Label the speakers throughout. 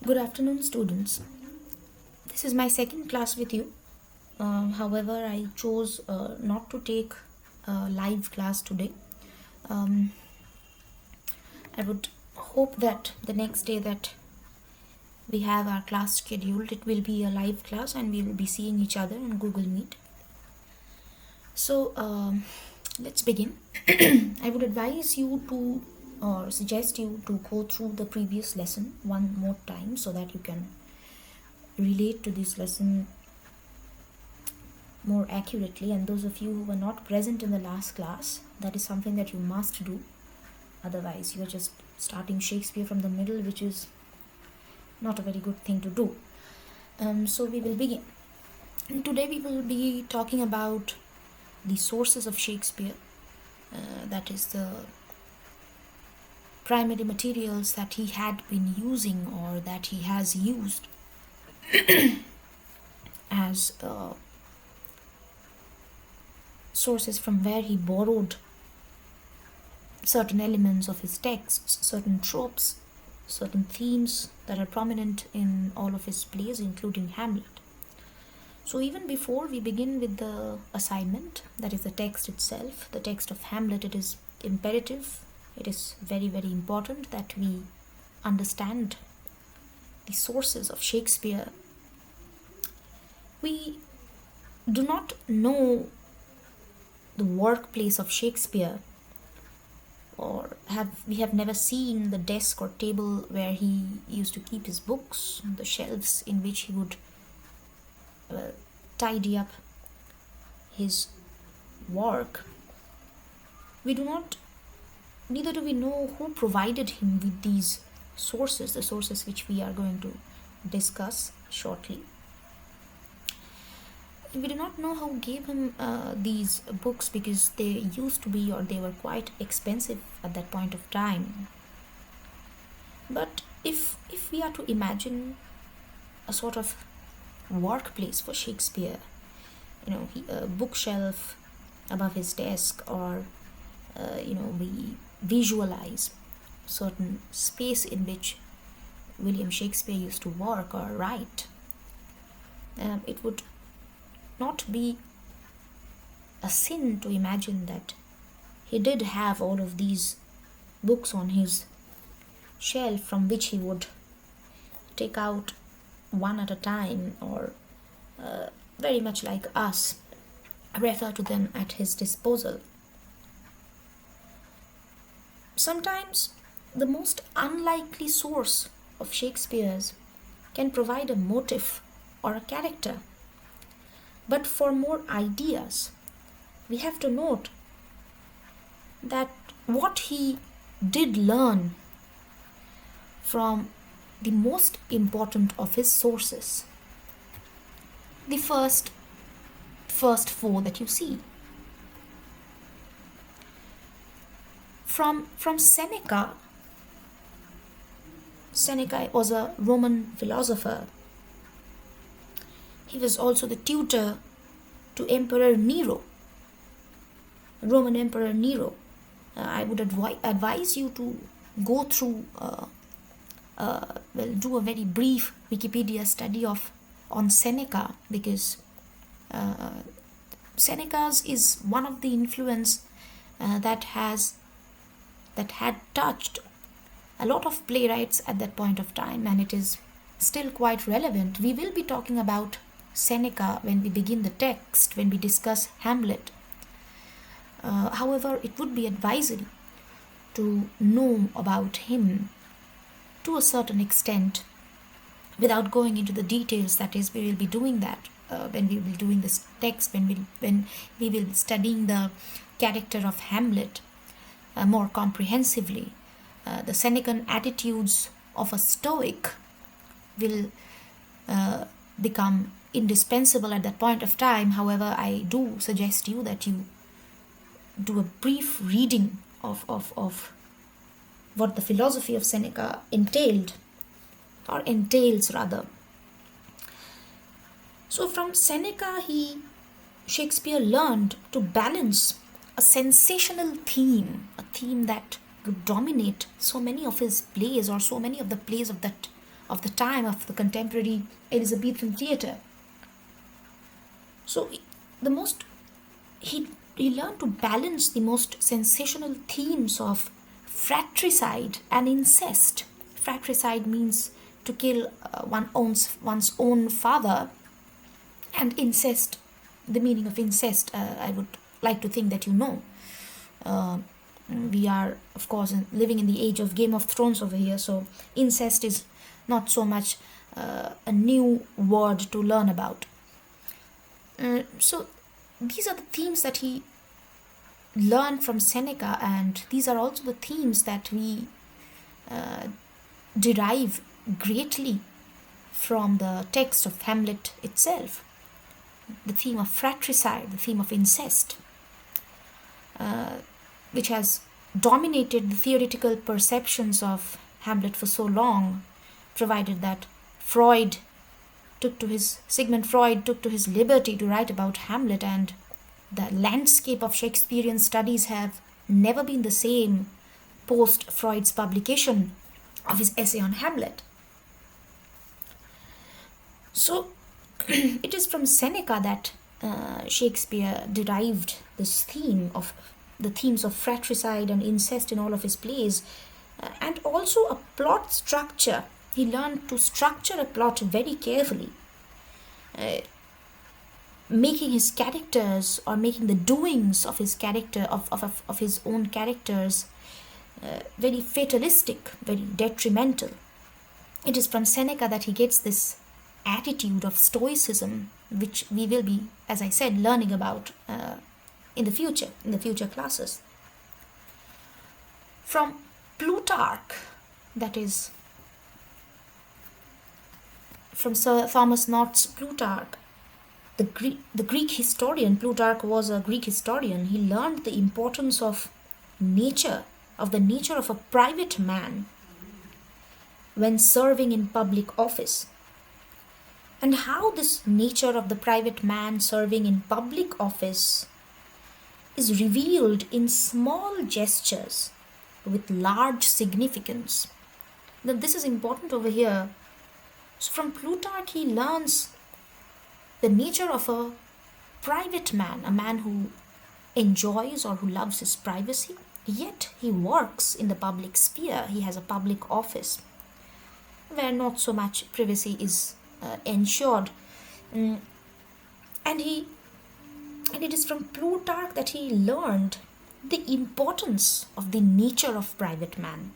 Speaker 1: Good afternoon, students. This is my second class with you. However, I chose not to take a live class today. Um, I would hope that the next day that we have our class scheduled, it will be a live class and we will be seeing each other on Google Meet. So, let's begin. I would advise you to or suggest you to go through the previous lesson one more time so that you can relate to this lesson more accurately. And those of you who were not present in the last class, that is something that you must do. Otherwise, you are just starting Shakespeare from the middle, which is not a very good thing to do. So we will begin. And today we will be talking about the sources of Shakespeare. That is the primary materials that he had been using or that he has used as sources from where he borrowed certain elements of his texts, certain tropes, certain themes that are prominent in all of his plays, including Hamlet. So even before we begin with the assignment, that is the text itself, the text of Hamlet, it is imperative, it is very, very important that we understand the sources of Shakespeare. We do not know the workplace of Shakespeare, or we have never seen the desk or table where he used to keep his books, the shelves in which he would tidy up his work. Neither do we know who provided him with these sources, the sources which we are going to discuss shortly. We do not know who gave him these books because they used to be or they were quite expensive at that point of time. But if we are to imagine a sort of workplace for Shakespeare, a bookshelf above his desk, or we visualize certain space in which William Shakespeare used to work or write, it would not be a sin to imagine that he did have all of these books on his shelf from which he would take out one at a time, or very much like us, refer to them at his disposal. Sometimes the most unlikely source of Shakespeare's can provide a motive or a character. But for more ideas, we have to note that what he did learn from the most important of his sources, the first four that you see. From Seneca was a Roman philosopher. He was also the tutor to Emperor Nero, Roman Emperor Nero. I would advise you to go through, do a very brief Wikipedia study on Seneca, because Seneca's is one of the influence that had touched a lot of playwrights at that point of time, and it is still quite relevant. We will be talking about Seneca when we begin the text, when we discuss Hamlet. However, it would be advisory to know about him to a certain extent without going into the details. That is, we will be doing that when we will be doing this text, when we will be studying the character of Hamlet more comprehensively. The Senecan attitudes of a Stoic will become indispensable at that point of time. However, I do suggest you that you do a brief reading of what the philosophy of Seneca entails rather. So from Seneca, Shakespeare learned to balance a sensational theme that would dominate so many of his plays, or so many of the plays of that of the time of the contemporary Elizabethan theater. So the most he learned to balance the most sensational themes of fratricide and incest. Fratricide means to kill one's own father, and incest, the meaning of incest, I would like to think that you know. Uh, we are, of course, living in the age of Game of Thrones over here, so incest is not so much a new word to learn about. So these are the themes that he learned from Seneca, and these are also the themes that we derive greatly from the text of Hamlet itself. The theme of fratricide, the theme of incest, which has dominated the theoretical perceptions of Hamlet for so long, provided that Sigmund Freud took to his liberty to write about Hamlet, and the landscape of Shakespearean studies have never been the same post Freud's publication of his essay on Hamlet. So it is from Seneca that Shakespeare derived this theme of the themes of fratricide and incest in all of his plays, and also a plot structure. He learned to structure a plot very carefully, making his characters, or making the doings of his character, of his own characters, very fatalistic, very detrimental. It is from Seneca that he gets this attitude of stoicism, which we will be, as I said, learning about in the future classes. From Plutarch, that is from Sir Thomas North's Plutarch, the Greek historian. Plutarch was a Greek historian. He learned the importance of nature, of the nature of a private man when serving in public office, and how this nature of the private man serving in public office is revealed in small gestures with large significance. Now, this is important over here. So, from Plutarch, he learns the nature of a private man, a man who enjoys or who loves his privacy, yet he works in the public sphere. He has a public office where not so much privacy is ensured. And it is from Plutarch that he learned the importance of the nature of private man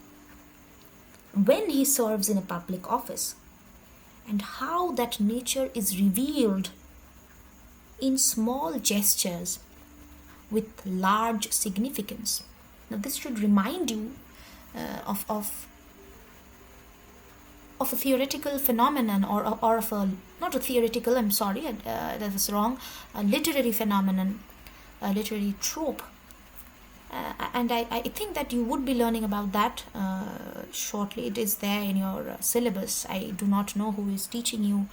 Speaker 1: when he serves in a public office, and how that nature is revealed in small gestures with large significance. Now, this should remind you of a theoretical phenomenon, or of a, not a theoretical, I'm sorry, that was wrong, a literary phenomenon, a literary trope. And I think that you would be learning about that shortly. It is there in your syllabus. I do not know who is teaching you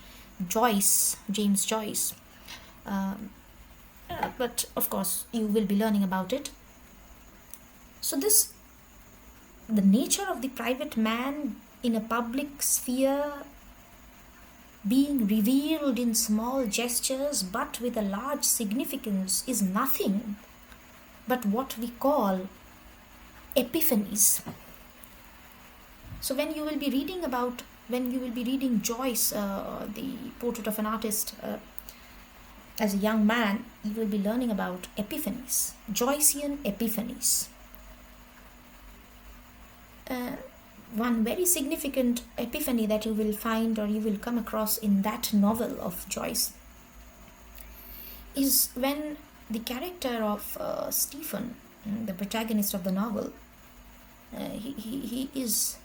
Speaker 1: James Joyce. But of course, you will be learning about it. So the nature of the private man in a public sphere being revealed in small gestures but with a large significance is nothing but what we call epiphanies. So when you will be reading Joyce, the Portrait of an Artist, as a young man, you will be learning about epiphanies, Joycean epiphanies. One very significant epiphany that you will find, or you will come across in that novel of Joyce, is when the character of Stephen, the protagonist of the novel, he is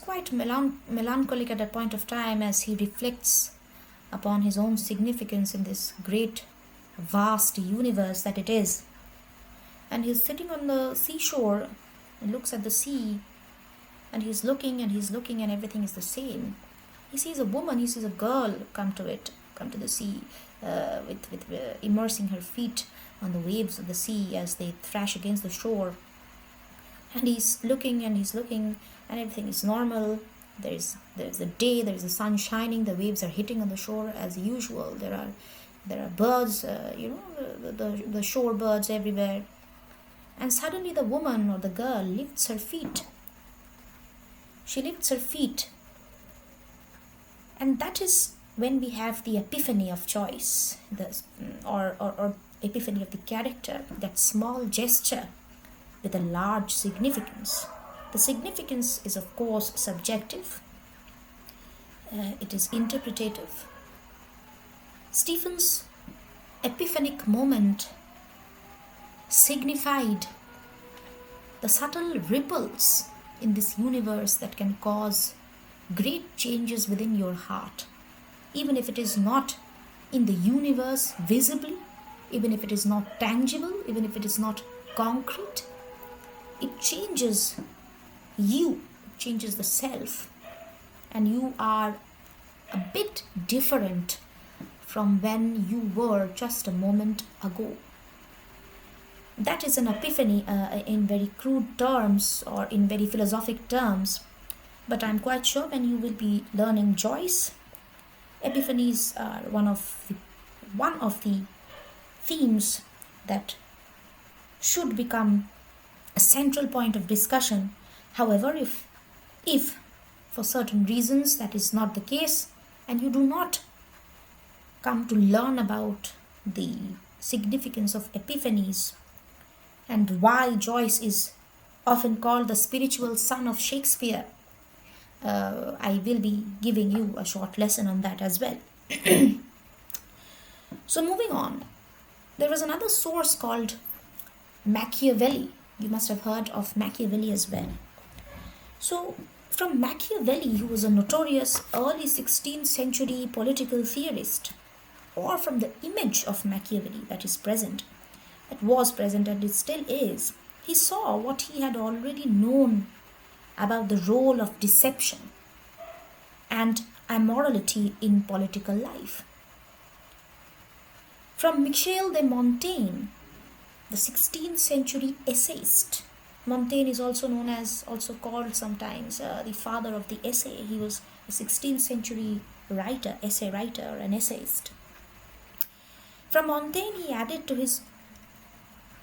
Speaker 1: quite melancholic at that point of time, as he reflects upon his own significance in this great, vast universe that it is. And he's sitting on the seashore and looks at the sea, and he's looking and everything is the same. He sees a woman, he sees a girl come to the sea, with immersing her feet on the waves of the sea as they thrash against the shore. And he's looking and everything is normal. There's a day, there's the sun shining, the waves are hitting on the shore as usual. There are birds, the shore birds everywhere. And suddenly the woman or the girl lifts her feet. She lifts her feet. And that is when we have the epiphany of choice, or epiphany of the character, that small gesture with a large significance. The significance is, of course, subjective. It is interpretative. Stephen's epiphanic moment signified the subtle ripples in this universe that can cause great changes within your heart, even if it is not in the universe visibly, even if it is not tangible, even if it is not concrete. It changes you, it changes the self, and you are a bit different from when you were just a moment ago. That is an epiphany in very crude terms or in very philosophic terms, but I'm quite sure when you will be learning Joyce, epiphanies are one of the themes that should become a central point of discussion. However, if for certain reasons that is not the case, and you do not come to learn about the significance of epiphanies and why Joyce is often called the spiritual son of Shakespeare, I will be giving you a short lesson on that as well. So moving on, there was another source called Machiavelli. You must have heard of Machiavelli as well. So from Machiavelli, who was a notorious early 16th century political theorist, or from the image of Machiavelli that was present and it still is, he saw what he had already known about the role of deception and immorality in political life. From Michel de Montaigne, the 16th century essayist. Montaigne is also called sometimes the father of the essay. He was a 16th century essay writer, an essayist. From Montaigne, he added to his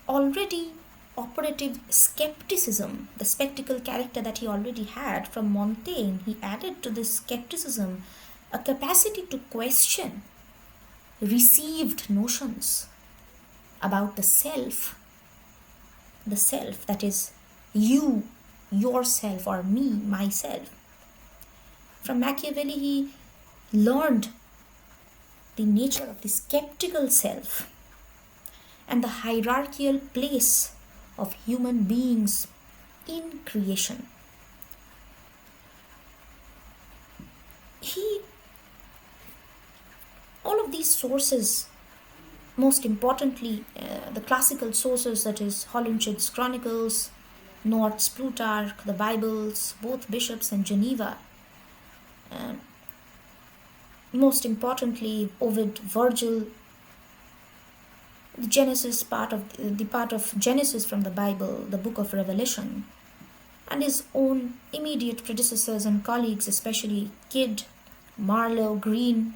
Speaker 1: already operative skepticism, the spectacle character that he already had. From Montaigne, he added to this skepticism a capacity to question received notions about the self, that is you, yourself, or me, myself. From Machiavelli, he learned the nature of the skeptical self and the hierarchical place of human beings in creation. All of these sources, most importantly, the classical sources, that is Holinshed's Chronicles, North's Plutarch, the Bibles, both bishops and Geneva, most importantly, Ovid, Virgil, the part of Genesis from the Bible, the book of Revelation, and his own immediate predecessors and colleagues, especially Kidd, Marlowe, Green,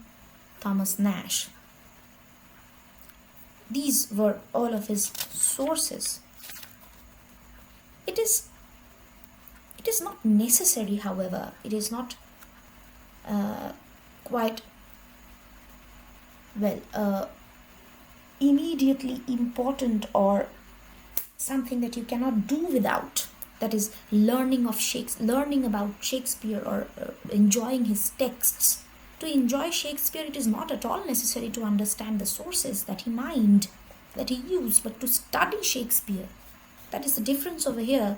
Speaker 1: Thomas Nash. These were all of his sources. It is not necessary, however, it is not quite immediately important or something that you cannot do without. That is learning about Shakespeare or enjoying his texts. To enjoy Shakespeare, it is not at all necessary to understand the sources that he used, but to study Shakespeare. That is the difference over here,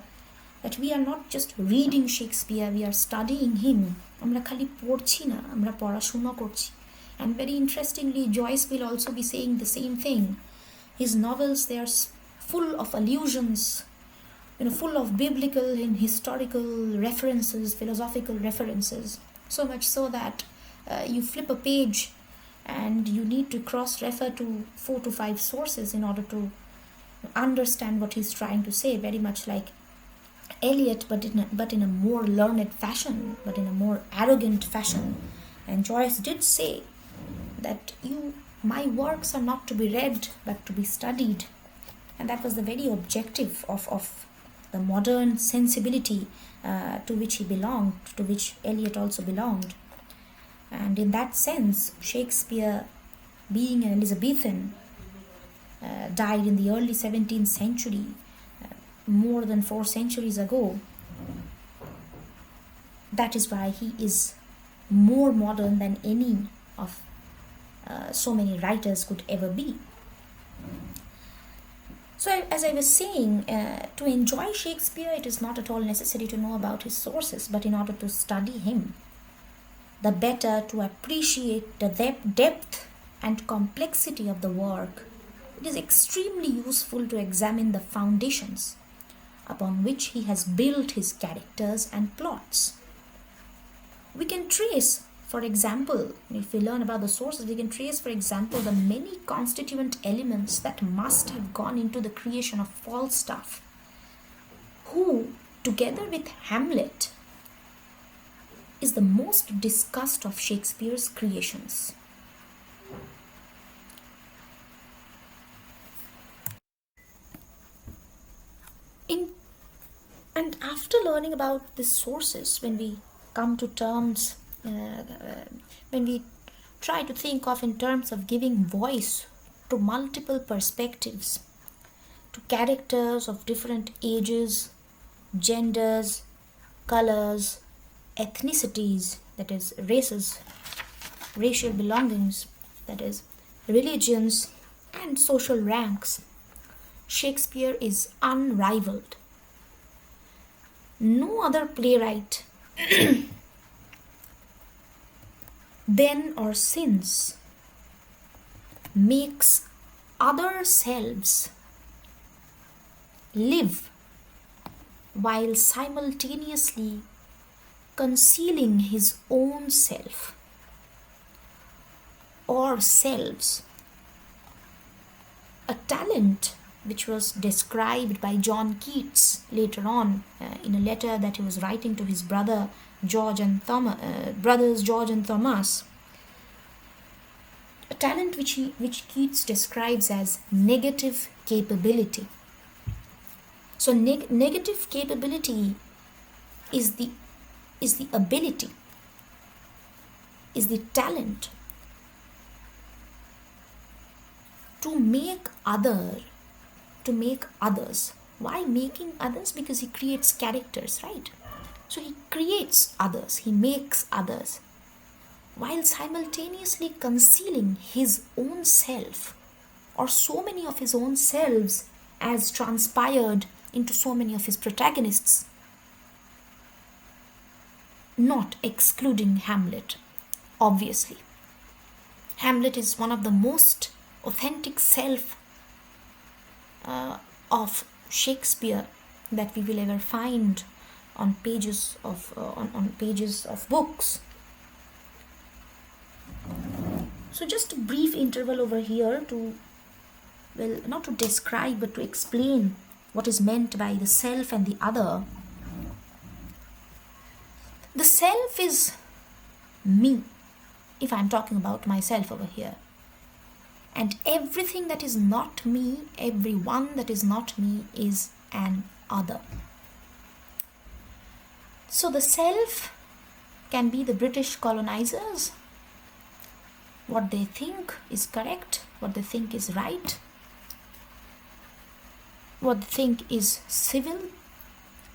Speaker 1: that we are not just reading Shakespeare, we are studying him. Amra khali porchi na, amra porashuna korchi. And very interestingly, Joyce will also be saying the same thing. His novels, they are full of allusions, full of biblical and historical references, philosophical references. So much so that you flip a page and you need to cross-refer to 4 to 5 sources in order to understand what he's trying to say, very much like Eliot, but in a more learned fashion, but in a more arrogant fashion. And Joyce did say that my works are not to be read but to be studied, and that was the very objective of the modern sensibility to which he belonged, to which Eliot also belonged. And in that sense, Shakespeare, being an Elizabethan, died in the early 17th century, more than 4 centuries ago. That is why he is more modern than any of so many writers could ever be. So, as I was saying, to enjoy Shakespeare, it is not at all necessary to know about his sources, but in order to study him, the better to appreciate the depth and complexity of the work, it is extremely useful to examine the foundations upon which he has built his characters and plots. We can trace, for example, if we learn about the sources, we can trace, for example, the many constituent elements that must have gone into the creation of Falstaff, who, together with Hamlet, is the most discussed of Shakespeare's creations. And after learning about these sources, when we come to terms, when we try to think of in terms of giving voice to multiple perspectives, to characters of different ages, genders, colors, ethnicities, that is races, racial belongings, that is religions, and social ranks, Shakespeare is unrivaled. No other playwright then or since makes other selves live while simultaneously concealing his own self or selves, a talent which was described by John Keats later on in a letter that he was writing to his brothers George and Thomas. A talent which Keats describes as negative capability. So negative capability is the ability, is the talent to make others. Why making others? Because he creates characters, right? So he creates others, he makes others, while simultaneously concealing his own self, or so many of his own selves as transpired into so many of his protagonists, not excluding Hamlet, obviously. Hamlet is one of the most authentic self of Shakespeare that we will ever find on pages of books. So just a brief interval over here to, well, not to describe but to explain what is meant by the self and the other. The self is me, if I'm talking about myself over here. And everything that is not me, everyone that is not me is an other. So the self can be the British colonizers, what they think is correct, what they think is right, what they think is civil,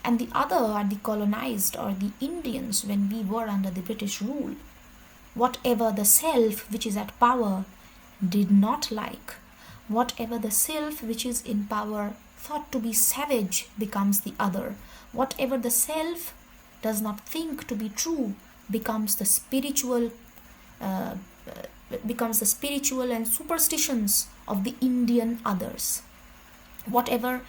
Speaker 1: and the other are the colonized or the Indians when we were under the British rule. Whatever the self which is at power did not like, whatever the self which is in power thought to be savage becomes the other. Whatever the self does not think to be true becomes the spiritual and superstitions of the Indian others. Whatever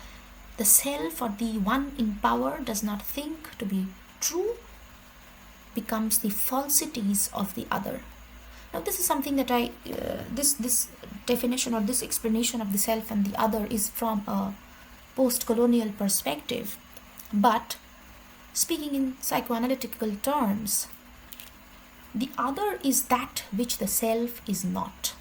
Speaker 1: the self or the one in power does not think to be true becomes the falsities of the other. Now this is something that this definition or this explanation of the self and the other is from a post-colonial perspective, but Speaking in psychoanalytical terms, the other is that which the self is not.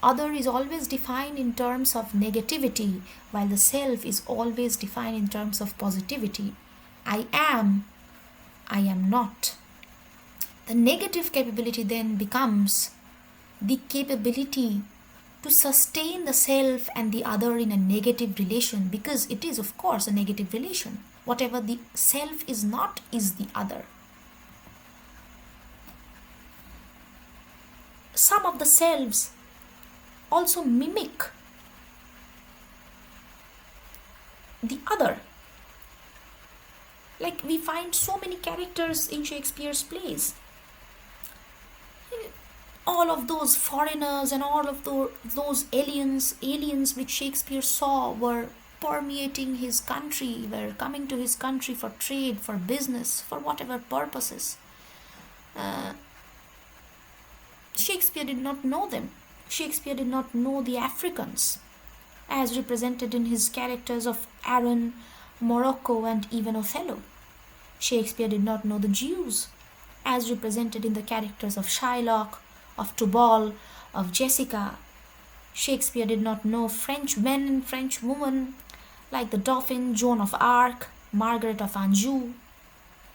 Speaker 1: Other is always defined in terms of negativity, while the self is always defined in terms of positivity. I am not. The negative capability then becomes the capability to sustain the self and the other in a negative relation, because it is, of course, a negative relation. Whatever the self is not is the other. Some of the selves also mimic the other. Like we find so many characters in Shakespeare's plays. All of those foreigners and all of those aliens which Shakespeare saw were permeating his country, were coming to his country for trade, for business, for whatever purposes. Shakespeare did not know them. Shakespeare did not know the Africans, as represented in his characters of Aaron, Morocco, and even Othello. Shakespeare did not know the Jews, as represented in the characters of Shylock, of Tubal, of Jessica. Shakespeare did not know French men and French women like the Dauphin, Joan of Arc, Margaret of Anjou.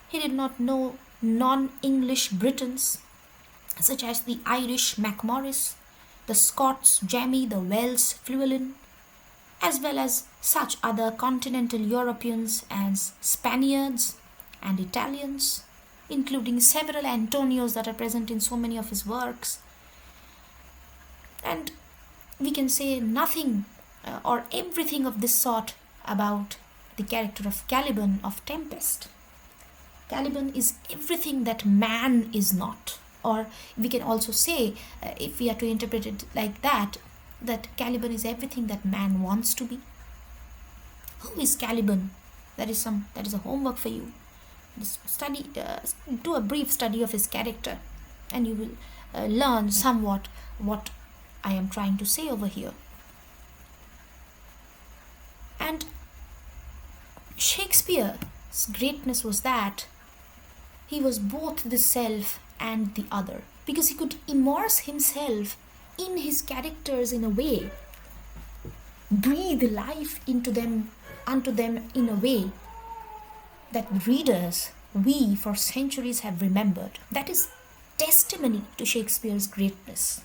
Speaker 1: He did not know non-English Britons such as the Irish Macmorris, the Scots Jamie, the Welsh Llewellyn, as well as such other continental Europeans as Spaniards and Italians, including several Antonios that are present in so many of his works. And we can say nothing or everything of this sort about the character of Caliban of Tempest. Caliban is everything that man is not. Or we can also say, if we are to interpret it like that Caliban is everything that man wants to be. Who is Caliban? That is a homework for you. Do a brief study of his character, and you will learn somewhat what I am trying to say over here. And Shakespeare's greatness was that he was both the self and the other, because he could immerse himself in his characters in a way, breathe life unto them in a way that readers, we for centuries have remembered. That is testimony to Shakespeare's greatness.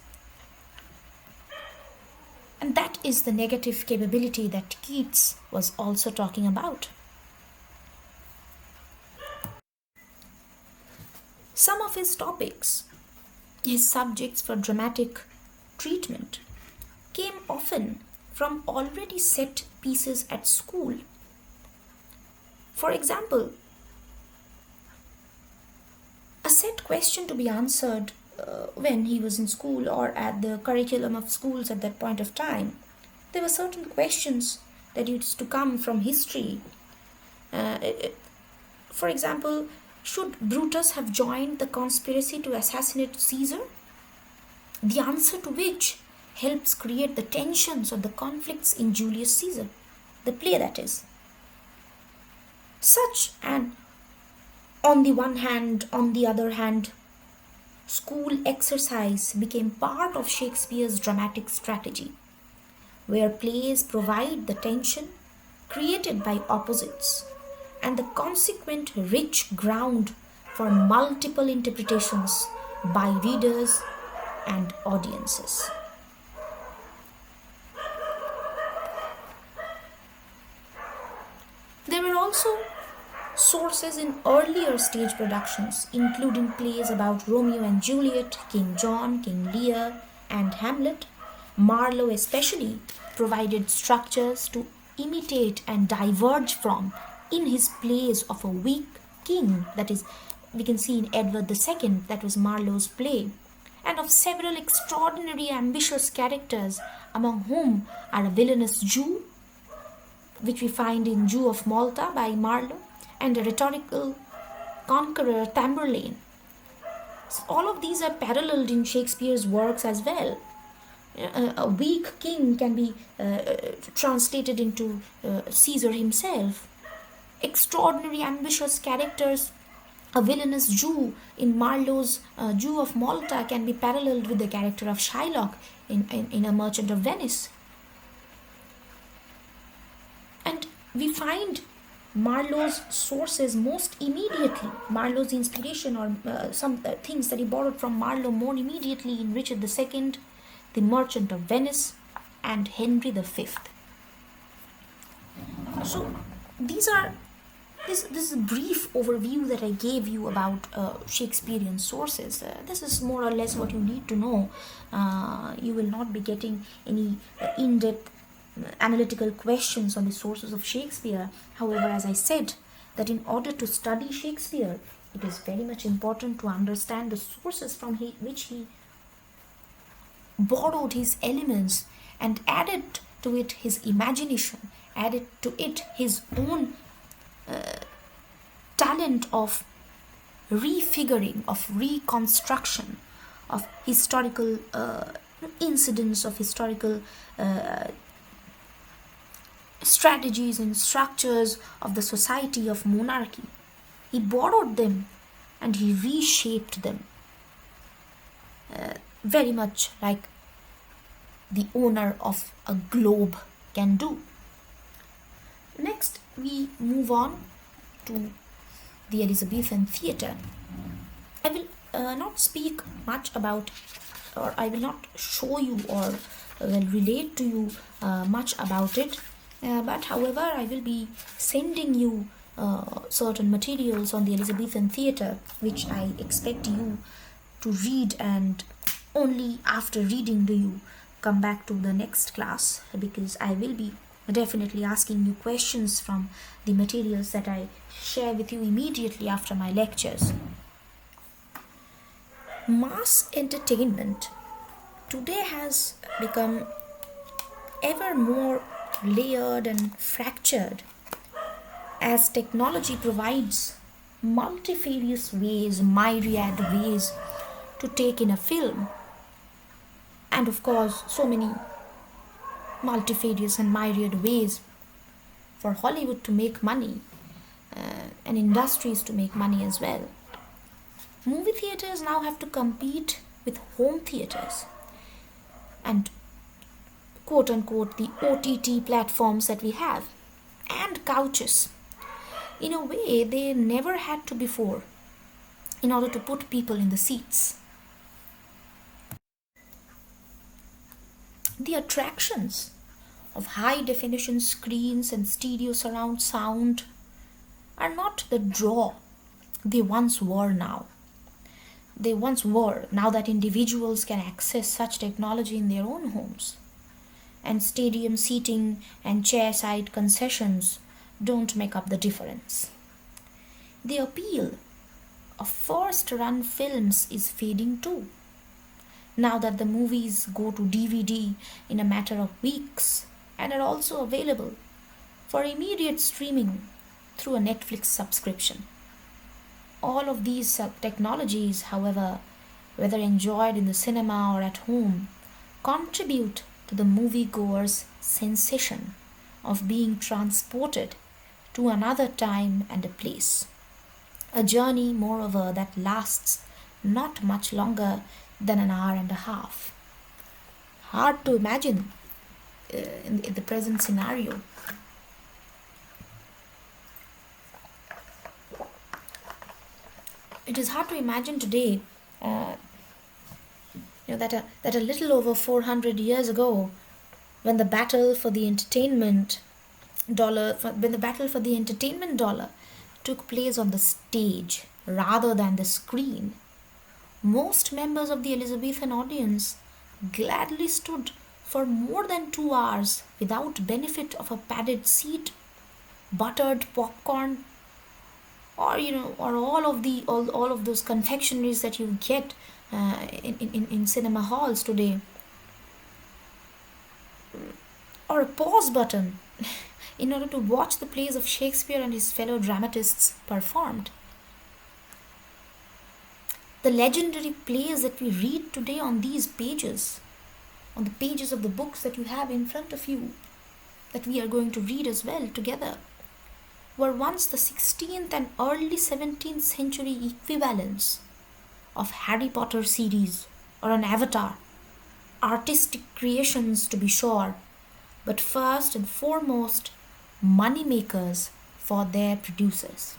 Speaker 1: And that is the negative capability that Keats was also talking about. Some of his topics, his subjects for dramatic treatment, came often from already set pieces at school. For example, a set question to be answered when he was in school or at the curriculum of schools at that point of time. There were certain questions that used to come from history. For example, should Brutus have joined the conspiracy to assassinate Caesar? The answer to which helps create the tensions or the conflicts in Julius Caesar, the play that is. Such an on the one hand, on the other hand, school exercise became part of Shakespeare's dramatic strategy, where plays provide the tension created by opposites and the consequent rich ground for multiple interpretations by readers and audiences. There were also sources in earlier stage productions, including plays about Romeo and Juliet, King John, King Lear, and Hamlet. Marlowe especially provided structures to imitate and diverge from in his plays of a weak king, that is, we can see in Edward II, that was Marlowe's play, and of several extraordinary ambitious characters, among whom are a villainous Jew, which we find in Jew of Malta by Marlowe, and a rhetorical conqueror, Tamburlaine. So all of these are paralleled in Shakespeare's works as well. A weak king can be translated into Caesar himself. extraordinary, ambitious characters. A villainous Jew in Marlowe's Jew of Malta can be paralleled with the character of Shylock in A Merchant of Venice. And we find Marlowe's sources most immediately. Marlowe's inspiration, or some things that he borrowed from Marlowe more immediately, in Richard II, The Merchant of Venice, and Henry V. So these are this is a brief overview that I gave you about Shakespearean sources. This is more or less what you need to know. You will not be getting any in-depth analytical questions on the sources of Shakespeare. However, as I said, that in order to study Shakespeare, it is very much important to understand the sources from which he borrowed his elements and added to it his imagination, added to it his own talent of refiguring, of reconstruction, of historical incidents, of historical strategies and structures of the society of monarchy. He borrowed them and he reshaped them, very much like the owner of a globe can do. Next, we move on to the Elizabethan Theater. I will not speak much about, or I will not show you or will relate to you much about it, but however, I will be sending you certain materials on the Elizabethan Theater, which I expect you to read, and only after reading do you come back to the next class, because I will be definitely asking you questions from the materials that I share with you immediately after my lectures. Mass entertainment today has become ever more layered and fractured as technology provides multifarious ways, myriad ways to take in a film, and of course so many multifarious and myriad ways for Hollywood to make money, and industries to make money as well. Movie theaters now have to compete with home theaters and quote unquote the OTT platforms that we have, and couches, in a way they never had to before, in order to put people in the seats. The attractions of high definition screens and stereo surround sound are not the draw they once were now. They once were, now that individuals can access such technology in their own homes. And stadium seating and chairside concessions don't make up the difference. The appeal of first run films is fading too, now that the movies go to DVD in a matter of weeks and are also available for immediate streaming through a Netflix subscription. All of these technologies, however, whether enjoyed in the cinema or at home, contribute to the moviegoer's sensation of being transported to another time and a place. A journey, moreover, that lasts not much longer than an hour and a half. Hard to imagine in the present scenario. It is hard to imagine today that a little over 400 years ago, when the battle for the entertainment dollar took place on the stage rather than the screen, most members of the Elizabethan audience gladly stood for more than 2 hours without benefit of a padded seat, buttered popcorn, or all of those confectionaries that you get in cinema halls today, or a pause button in order to watch the plays of Shakespeare and his fellow dramatists performed. The legendary plays that we read today on these pages, on the pages of the books that you have in front of you, that we are going to read as well together, were once the 16th and early 17th century equivalents of Harry Potter series or an Avatar. Artistic creations, to be sure, but first and foremost, money makers for their producers.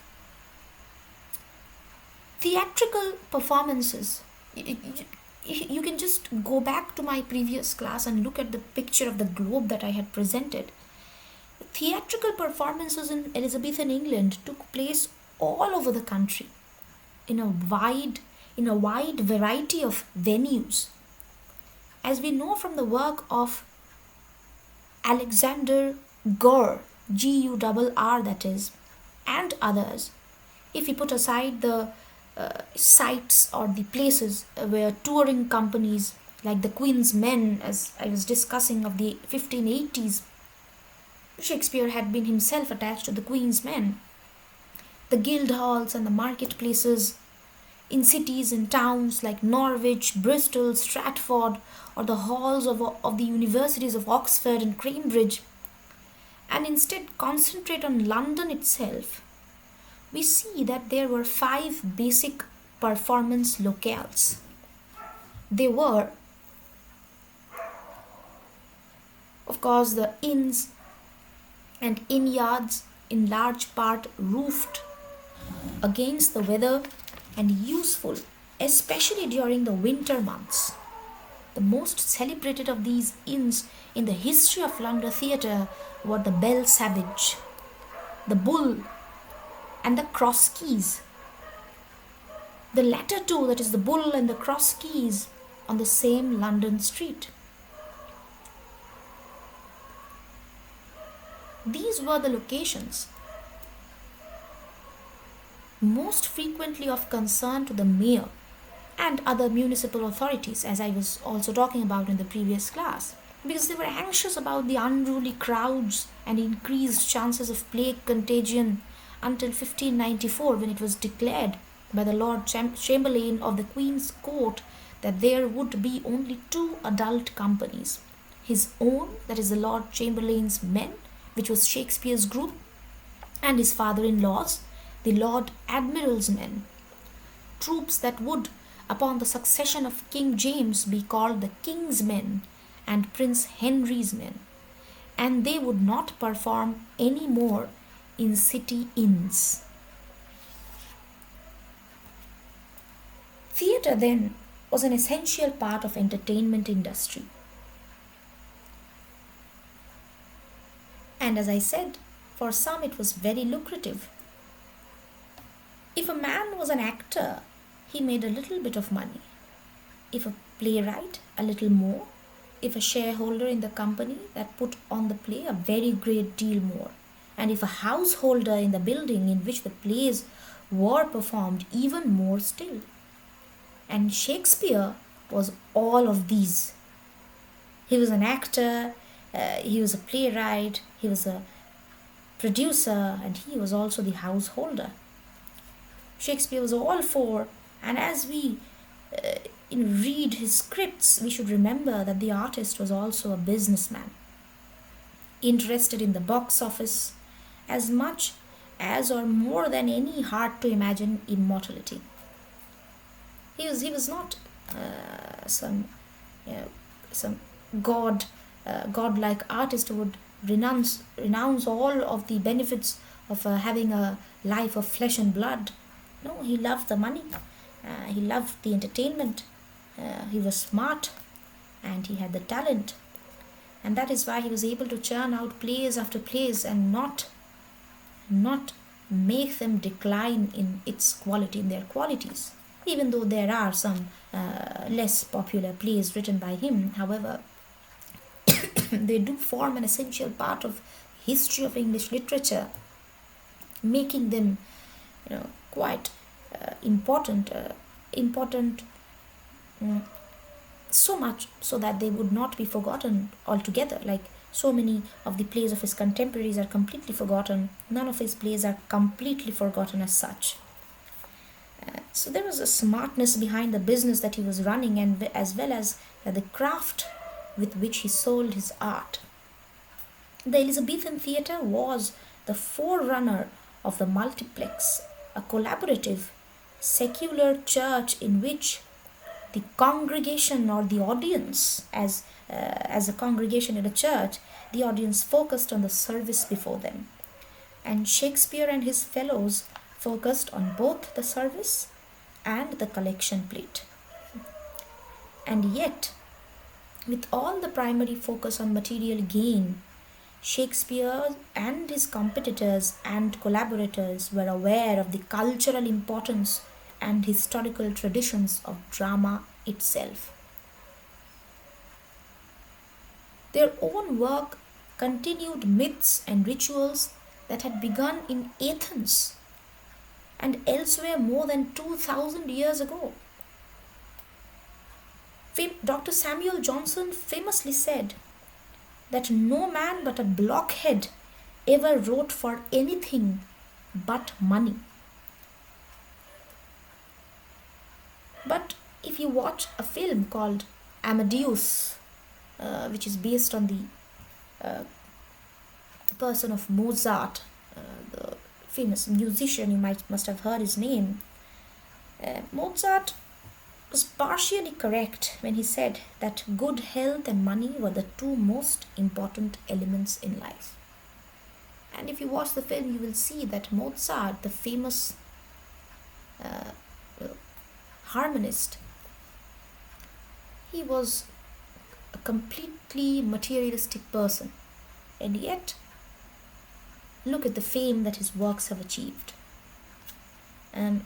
Speaker 1: Theatrical performances. You can just go back to my previous class and look at the picture of the globe that I had presented. Theatrical performances in Elizabethan England took place all over the country in a wide variety of venues. As we know from the work of Alexander Gurr, Gurr that is, and others, if we put aside the sites or the places where touring companies like the Queen's Men, as I was discussing of the 1580s, Shakespeare had been himself attached to the Queen's Men, the guild halls and the marketplaces in cities and towns like Norwich, Bristol, Stratford, or the halls of the universities of Oxford and Cambridge, and instead concentrate on London itself, we see that there were five basic performance locales. They were, of course, the inns and inn yards, in large part roofed against the weather and useful, especially during the winter months. The most celebrated of these inns in the history of London theatre were the Bell Savage, the Bull, and the Cross Keys. The latter two, that is the Bull and the Cross Keys, on the same London street. These were the locations most frequently of concern to the mayor and other municipal authorities, as I was also talking about in the previous class, because they were anxious about the unruly crowds and increased chances of plague contagion until 1594, when it was declared by the Lord Chamberlain of the Queen's Court that there would be only two adult companies, his own, that is the Lord Chamberlain's men, which was Shakespeare's group, and his father-in-law's, the Lord Admiral's men, troops that would, upon the succession of King James, be called the King's men and Prince Henry's men, and they would not perform any more in city inns. Theatre then was an essential part of entertainment industry. And as I said, for some it was very lucrative. If a man was an actor, he made a little bit of money. If a playwright, a little more. If a shareholder in the company that put on the play, a very great deal more. And if a householder in the building in which the plays were performed, even more still. And Shakespeare was all of these. He was an actor, he was a playwright, he was a producer, and he was also the householder. Shakespeare was all four, and as we read his scripts, we should remember that the artist was also a businessman, interested in the box office as much as or more than any hard to imagine immortality. He was not some godlike artist who would renounce all of the benefits of having a life of flesh and blood. No, he loved the money. He loved the entertainment. He was smart, and he had the talent, and that is why he was able to churn out plays after plays and not make them decline in its quality, in their qualities. Even though there are some less popular plays written by him, however, they do form an essential part of history of English literature, making them, quite important, so much so that they would not be forgotten altogether. Like so many of the plays of his contemporaries are completely forgotten. None of his plays are completely forgotten as such. So there was a smartness behind the business that he was running, and as well as the craft with which he sold his art. The Elizabethan Theater was the forerunner of the multiplex, a collaborative, secular church in which the congregation or the audience, as a congregation in a church, the audience focused on the service before them. And Shakespeare and his fellows focused on both the service and the collection plate. And yet, with all the primary focus on material gain, Shakespeare and his competitors and collaborators were aware of the cultural importance and historical traditions of drama itself. Their own work continued myths and rituals that had begun in Athens and elsewhere more than 2000 years ago. Dr. Samuel Johnson famously said that no man but a blockhead ever wrote for anything but money. But if you watch a film called Amadeus, which is based on the person of Mozart, the famous musician, you must have heard his name. Mozart was partially correct when he said that good health and money were the two most important elements in life. And if you watch the film, you will see that Mozart, the famous harmonist, he was a completely materialistic person, and yet look at the fame that his works have achieved. And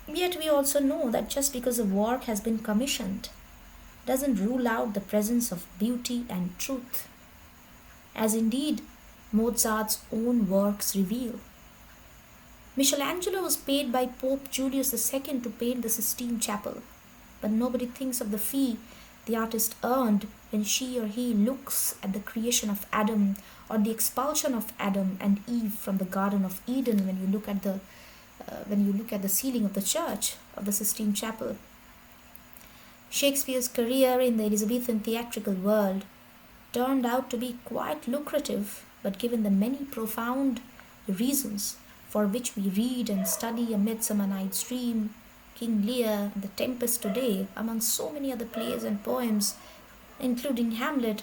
Speaker 1: yet we also know that just because a work has been commissioned doesn't rule out the presence of beauty and truth, as indeed Mozart's own works reveal. Michelangelo was paid by Pope Julius II to paint the Sistine Chapel, but nobody thinks of the fee the artist earned when she or he looks at the creation of Adam or the expulsion of Adam and Eve from the Garden of Eden. When you look at the ceiling of the church of the Sistine Chapel, Shakespeare's career in the Elizabethan theatrical world turned out to be quite lucrative, but given the many profound reasons for which we read and study A Midsummer Night's Dream, King Lear, The Tempest Today, among so many other plays and poems, including Hamlet,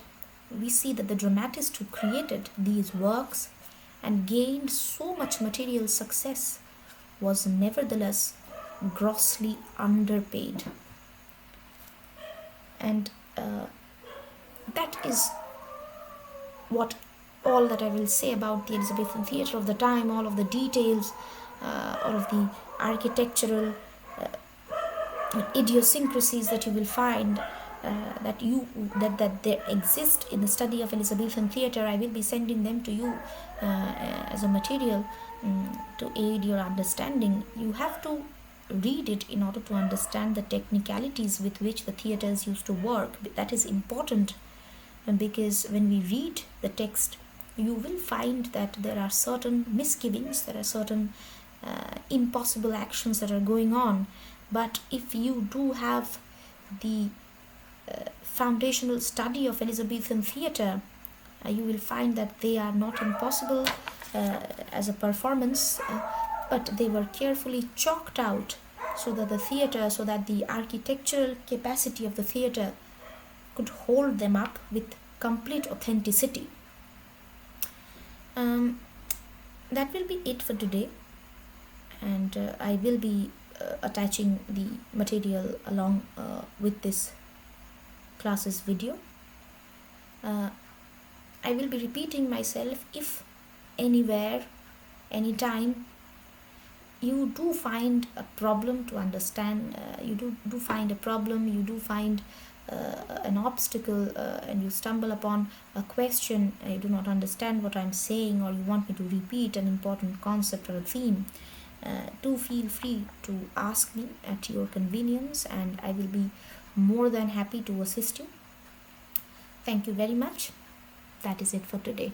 Speaker 1: we see that the dramatist who created these works and gained so much material success was nevertheless grossly underpaid. And that is what all that I will say about the Elizabethan theatre of the time, all of the details, all of the architectural idiosyncrasies that you will find that there exist in the study of Elizabethan theatre. I will be sending them to you as a material to aid your understanding. You have to read it in order to understand the technicalities with which the theatres used to work. That is important, because when we read the text, you will find that there are certain misgivings, there are certain impossible actions that are going on. But if you do have the foundational study of Elizabethan theatre, you will find that they are not impossible as a performance, but they were carefully chalked out so that the architectural capacity of the theatre could hold them up with complete authenticity. That will be it for today, and I will be attaching the material along with this class's video. I will be repeating myself if anywhere, anytime you do find a problem to understand, you do find a problem, you do find an obstacle, and you stumble upon a question, you do not understand what I'm saying, or you want me to repeat an important concept or a theme, do feel free to ask me at your convenience, and I will be more than happy to assist you. Thank you very much. That is it for today.